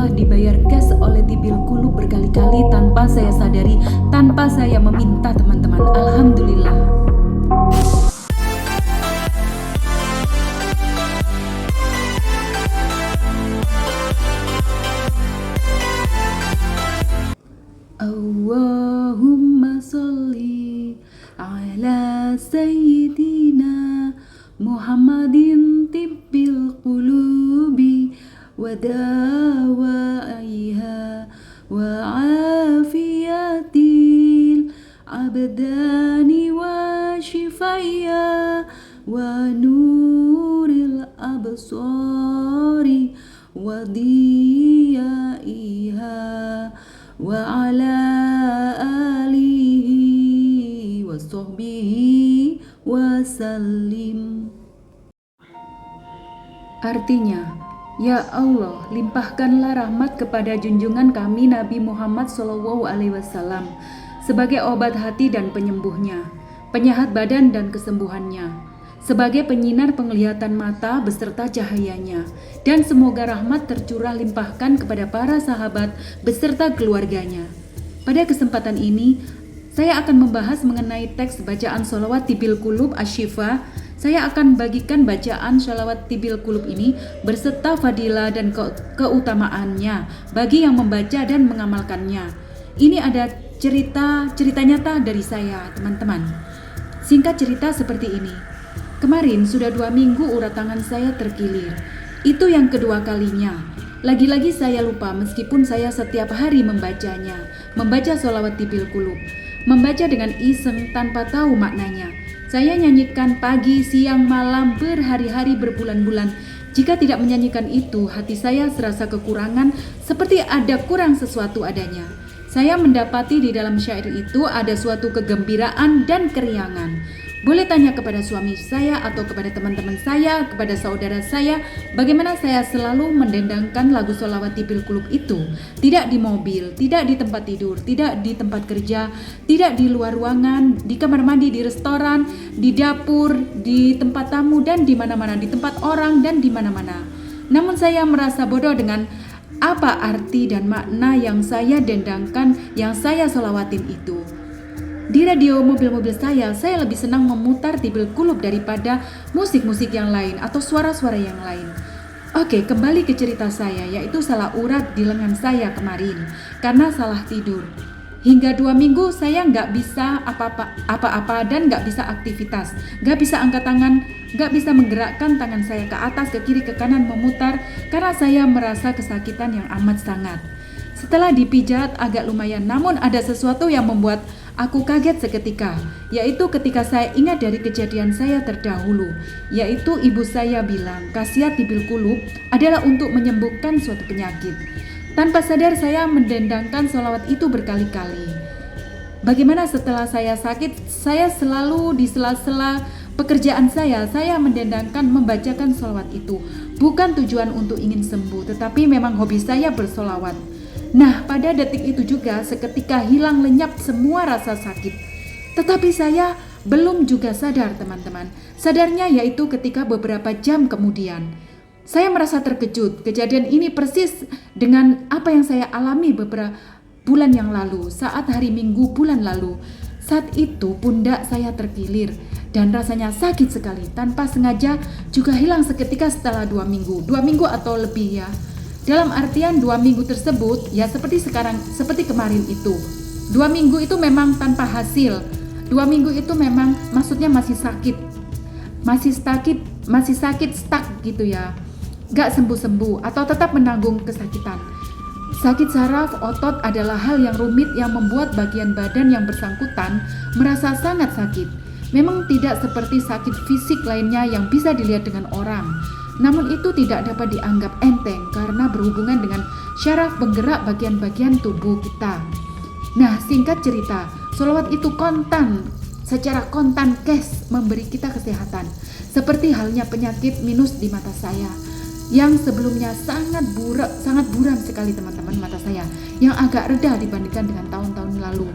telah dibayar cash oleh Tibil Qulub berkali-kali tanpa saya sadari, tanpa saya meminta teman-teman. Alhamdulillah. Allahumma sholli ala sayyidina Muhammadin tibbil qulubi wa dawaiha wa afiyatil abdani wa shifaya wa nuril absari wa diyaiha wa ala alihi wa sahbihi wa sallim. Artinya, ya Allah, limpahkanlah rahmat kepada junjungan kami Nabi Muhammad SAW sebagai obat hati dan penyembuhnya, penyehat badan dan kesembuhannya, sebagai penyinar penglihatan mata beserta cahayanya, dan semoga rahmat tercurah limpahkan kepada para sahabat beserta keluarganya. Pada kesempatan ini, saya akan membahas mengenai teks bacaan sholawat Tibil Qulub Asy-Syifa. Saya akan bagikan bacaan sholawat Tibil Qulub ini berserta fadilah dan keutamaannya bagi yang membaca dan mengamalkannya. Ini ada cerita nyata dari saya, teman-teman. Singkat cerita seperti ini. Kemarin sudah 2 minggu urat tangan saya terkilir. Itu yang kedua kalinya. Lagi-lagi saya lupa meskipun saya setiap hari membacanya. Membaca sholawat Tibil Qulub. Membaca dengan iseng tanpa tahu maknanya. Saya nyanyikan pagi, siang, malam, berhari-hari, berbulan-bulan. Jika tidak menyanyikan itu, hati saya serasa kekurangan, seperti ada kurang sesuatu adanya. Saya mendapati di dalam syair itu ada suatu kegembiraan dan keriangan. Boleh tanya kepada suami saya atau kepada teman-teman saya, kepada saudara saya, bagaimana saya selalu mendendangkan lagu sholawat Tibil Qulub itu. Tidak di mobil, tidak di tempat tidur, tidak di tempat kerja, tidak di luar ruangan, di kamar mandi, di restoran, di dapur, di tempat tamu, dan di mana-mana, di tempat orang dan di mana-mana. Namun saya merasa bodoh dengan apa arti dan makna yang saya dendangkan, yang saya sholawatin itu. Di radio mobil-mobil saya lebih senang memutar Tibil Qulub daripada musik-musik yang lain atau suara-suara yang lain. Oke, kembali ke cerita saya, yaitu salah urat di lengan saya kemarin karena salah tidur. Hingga 2 minggu saya nggak bisa apa-apa dan nggak bisa aktivitas, nggak bisa angkat tangan, nggak bisa menggerakkan tangan saya ke atas, ke kiri, ke kanan, memutar karena saya merasa kesakitan yang amat sangat. Setelah dipijat agak lumayan, namun ada sesuatu yang membuat aku kaget seketika, yaitu ketika saya ingat dari kejadian saya terdahulu, yaitu ibu saya bilang khasiat Tibil Qulub adalah untuk menyembuhkan suatu penyakit. Tanpa sadar saya mendendangkan sholawat itu berkali-kali. Bagaimana setelah saya sakit, saya selalu di sela-sela pekerjaan saya mendendangkan membacakan sholawat itu. Bukan tujuan untuk ingin sembuh, tetapi memang hobi saya bersholawat. Nah, pada detik itu juga seketika hilang lenyap semua rasa sakit. Tetapi saya belum juga sadar, teman-teman. Sadarnya yaitu ketika beberapa jam kemudian. Saya merasa terkejut. Kejadian ini persis dengan apa yang saya alami beberapa bulan yang lalu, saat hari Minggu bulan lalu. Saat itu pundak saya terkilir dan rasanya sakit sekali. Tanpa sengaja juga hilang seketika setelah 2 minggu. 2 minggu atau lebih ya. Dalam artian 2 minggu tersebut ya seperti kemarin itu. 2 minggu itu memang tanpa hasil. 2 minggu itu memang maksudnya masih sakit, stuck gitu ya. Gak sembuh-sembuh atau tetap menanggung kesakitan. Sakit saraf otot adalah hal yang rumit yang membuat bagian badan yang bersangkutan merasa sangat sakit. Memang tidak seperti sakit fisik lainnya yang bisa dilihat dengan orang. Namun itu tidak dapat dianggap enteng karena berhubungan dengan syaraf penggerak bagian-bagian tubuh kita. Nah, singkat cerita, sholawat itu secara kontan cash memberi kita kesehatan. Seperti halnya penyakit minus di mata saya yang sebelumnya sangat buram sekali, teman-teman, mata saya yang agak reda dibandingkan dengan tahun-tahun lalu.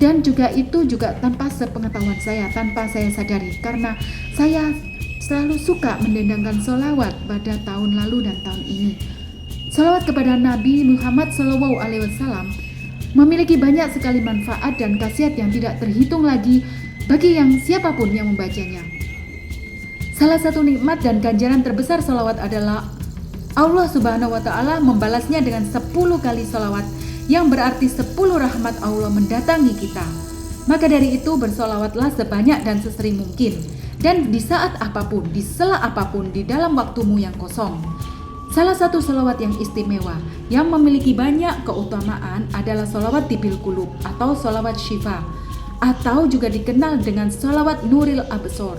Dan itu juga tanpa sepengetahuan saya, tanpa saya sadari, karena saya selalu suka mendendangkan sholawat pada tahun lalu dan tahun ini. Salawat kepada Nabi Muhammad SAW memiliki banyak sekali manfaat dan khasiat yang tidak terhitung lagi bagi yang siapapun yang membacanya. Salah satu nikmat dan ganjaran terbesar salawat adalah Allah Subhanahu wa Ta'ala membalasnya dengan 10 kali salawat, yang berarti 10 rahmat Allah mendatangi kita. Maka dari itu bersolawatlah sebanyak dan sesering mungkin, dan di saat apapun, di sela apapun, di dalam waktumu yang kosong. Salah satu salawat yang istimewa yang memiliki banyak keutamaan adalah salawat tibil qulub atau salawat syifa, atau juga dikenal dengan salawat nuril absor.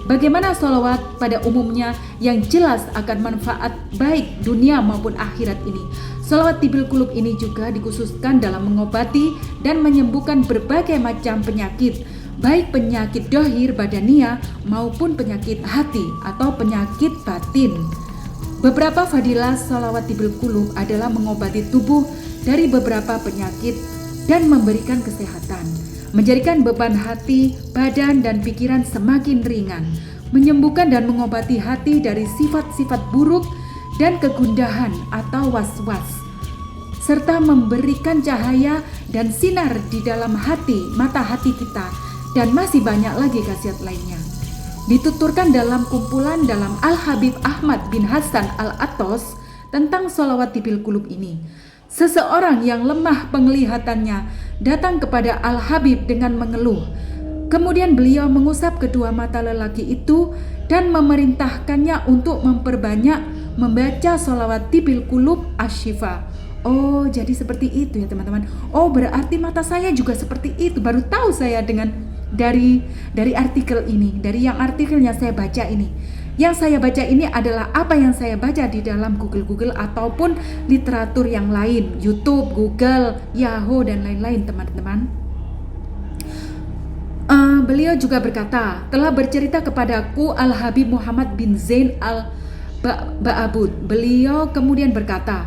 Bagaimana salawat pada umumnya yang jelas akan manfaat baik dunia maupun akhirat ini. Salawat tibil qulub ini juga dikhususkan dalam mengobati dan menyembuhkan berbagai macam penyakit, baik penyakit dohir badania maupun penyakit hati atau penyakit batin. Beberapa fadilah salawat tibil qulub adalah mengobati tubuh dari beberapa penyakit dan memberikan kesehatan, menjadikan beban hati, badan, dan pikiran semakin ringan, menyembuhkan dan mengobati hati dari sifat-sifat buruk dan kegundahan atau was-was, serta memberikan cahaya dan sinar di dalam hati, mata hati kita, dan masih banyak lagi khasiat lainnya. Dituturkan dalam kumpulan dalam Al-Habib Ahmad bin Hasan Al-Attos tentang salawat tibil qulub ini. Seseorang yang lemah penglihatannya datang kepada Al-Habib dengan mengeluh. Kemudian beliau mengusap kedua mata lelaki itu dan memerintahkannya untuk memperbanyak membaca salawat tibil qulub asy-syifa. Oh, jadi seperti itu ya teman-teman. Oh, berarti mata saya juga seperti itu. Baru tahu saya dengan dari artikel ini, dari yang artikelnya saya baca ini. Yang saya baca ini adalah apa yang saya baca di dalam Google ataupun literatur yang lain, YouTube, Google, Yahoo, dan lain-lain teman-teman. Beliau juga berkata, telah bercerita kepadaku Al-Habib Muhammad bin Zain Al-Ba'abud. Beliau kemudian berkata,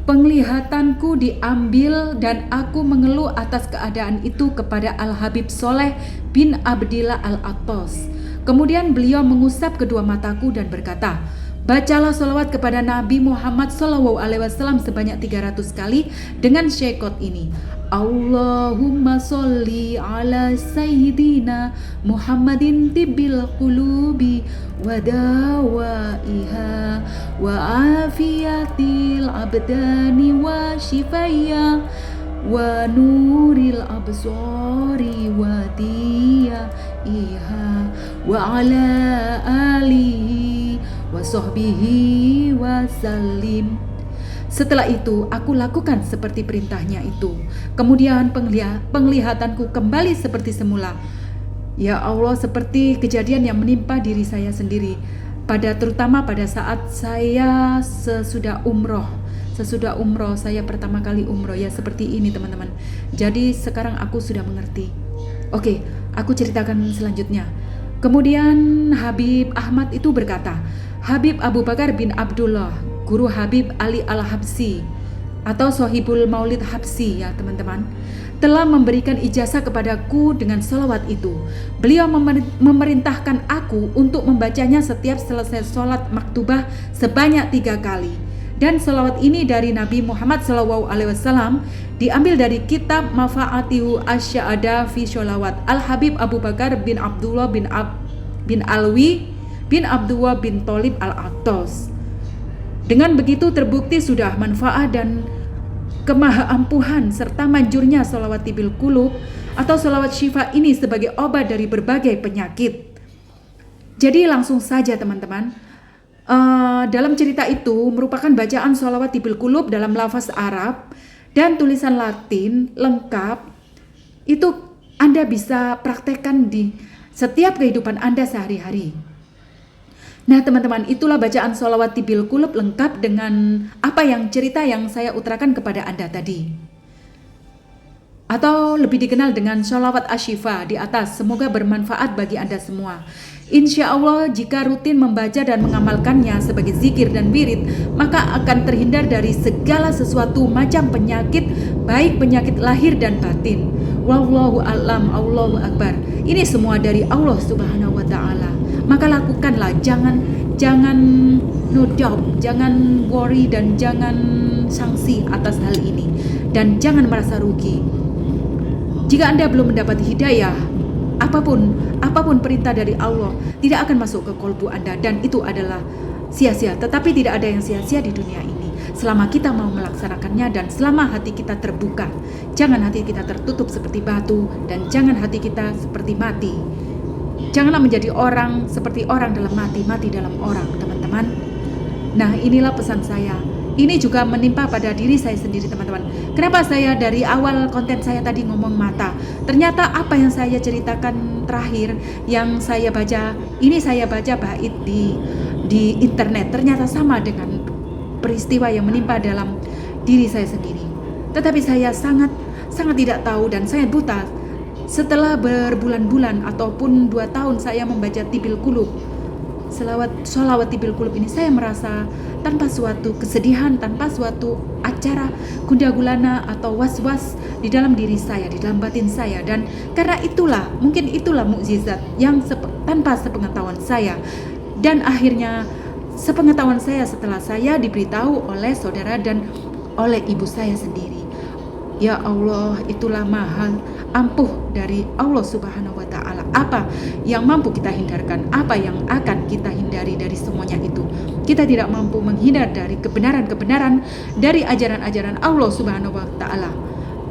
penglihatanku diambil dan aku mengeluh atas keadaan itu kepada Al-Habib Soleh bin Abdillah Al-Attos. Kemudian beliau mengusap kedua mataku dan berkata, bacalah salawat kepada Nabi Muhammad SAW sebanyak 300 kali dengan syekot ini. Allahumma sholli ala sayyidina Muhammadin tibil qulubi wa dawaiha wa afiyatil abdani wa shifaya wa nuril absari wa diyaiha wa ala alihi wa sahbihi wa sallim. Setelah itu aku lakukan seperti perintahnya itu. Kemudian penglihatanku kembali seperti semula. Ya Allah, seperti kejadian yang menimpa diri saya sendiri, terutama pada saat saya sesudah umroh saya pertama kali umroh, ya seperti ini teman-teman. Jadi sekarang aku sudah mengerti. Oke, aku ceritakan selanjutnya. Kemudian Habib Ahmad itu berkata, Habib Abu Bakar bin Abdullah, guru Habib Ali Al-Habsyi atau Sohibul Maulid Habsyi ya teman-teman, telah memberikan ijazah kepadaku dengan salawat itu. Beliau memerintahkan aku untuk membacanya setiap selesai sholat maktubah sebanyak 3 kali. Dan salawat ini dari Nabi Muhammad SAW diambil dari kitab Mafa'atihu Asy'ada fi Sholawat Al-Habib Abu Bakar bin Abdullah bin Alwi bin Abdullah bin Tholib Al-Attos. Dengan begitu terbukti sudah manfaat dan kemahaampuhan serta manjurnya salawat tibil qulub atau salawat syifa ini sebagai obat dari berbagai penyakit. Jadi langsung saja teman-teman, dalam cerita itu merupakan bacaan salawat tibil qulub dalam lafaz Arab dan tulisan Latin lengkap. Itu Anda bisa praktekkan di setiap kehidupan Anda sehari-hari. Nah teman-teman, itulah bacaan sholawat tibil qulub lengkap dengan apa yang cerita yang saya utarakan kepada Anda tadi, atau lebih dikenal dengan sholawat asy-syifa di atas. Semoga bermanfaat bagi Anda semua. Insya Allah jika rutin membaca dan mengamalkannya sebagai zikir dan wirid, maka akan terhindar dari segala sesuatu macam penyakit, baik penyakit lahir dan batin. Wallahu a'lam, Allahu akbar. Ini semua dari Allah Subhanahu wa ta'ala. Maka lakukanlah, jangan Jangan no doubt, jangan worry dan jangan sanksi atas hal ini, dan jangan merasa rugi. Jika Anda belum mendapat hidayah, apapun perintah dari Allah tidak akan masuk ke kolbu Anda, dan itu adalah sia-sia. Tetapi tidak ada yang sia-sia di dunia ini selama kita mau melaksanakannya dan selama hati kita terbuka. Jangan hati kita tertutup seperti batu, dan jangan hati kita seperti mati. Janganlah menjadi orang seperti orang dalam mati dalam orang, teman-teman. Nah, inilah pesan saya. Ini juga menimpa pada diri saya sendiri, teman-teman. Kenapa saya dari awal konten saya tadi ngomong mata? Ternyata apa yang saya ceritakan terakhir, yang saya baca, ini saya baca bait di internet, ternyata sama dengan peristiwa yang menimpa dalam diri saya sendiri. Tetapi saya sangat tidak tahu dan saya buta. Setelah berbulan-bulan ataupun 2 tahun saya membaca Tibil Qulub, sholawat Tibil Qulub ini, saya merasa tanpa suatu kesedihan, tanpa suatu acara gundah gulana atau was-was di dalam diri saya, di dalam batin saya. Dan karena mungkin itulah mukjizat yang tanpa sepengetahuan saya. Dan akhirnya sepengetahuan saya setelah saya diberitahu oleh saudara dan oleh ibu saya sendiri. Ya Allah, itulah mahal ampuh dari Allah Subhanahu wa Ta'ala. Apa yang mampu kita hindarkan, apa yang akan kita hindari dari semuanya itu. Kita tidak mampu menghindar dari kebenaran-kebenaran dari ajaran-ajaran Allah Subhanahu wa Ta'ala.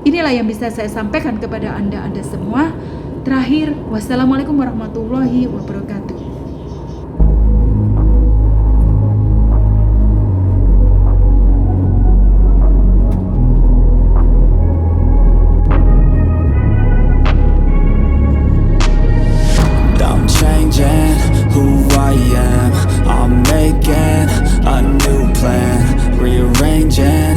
Inilah yang bisa saya sampaikan kepada Anda semua. Terakhir, wassalamualaikum warahmatullahi wabarakatuh. Who I am, I'm making a new plan, rearranging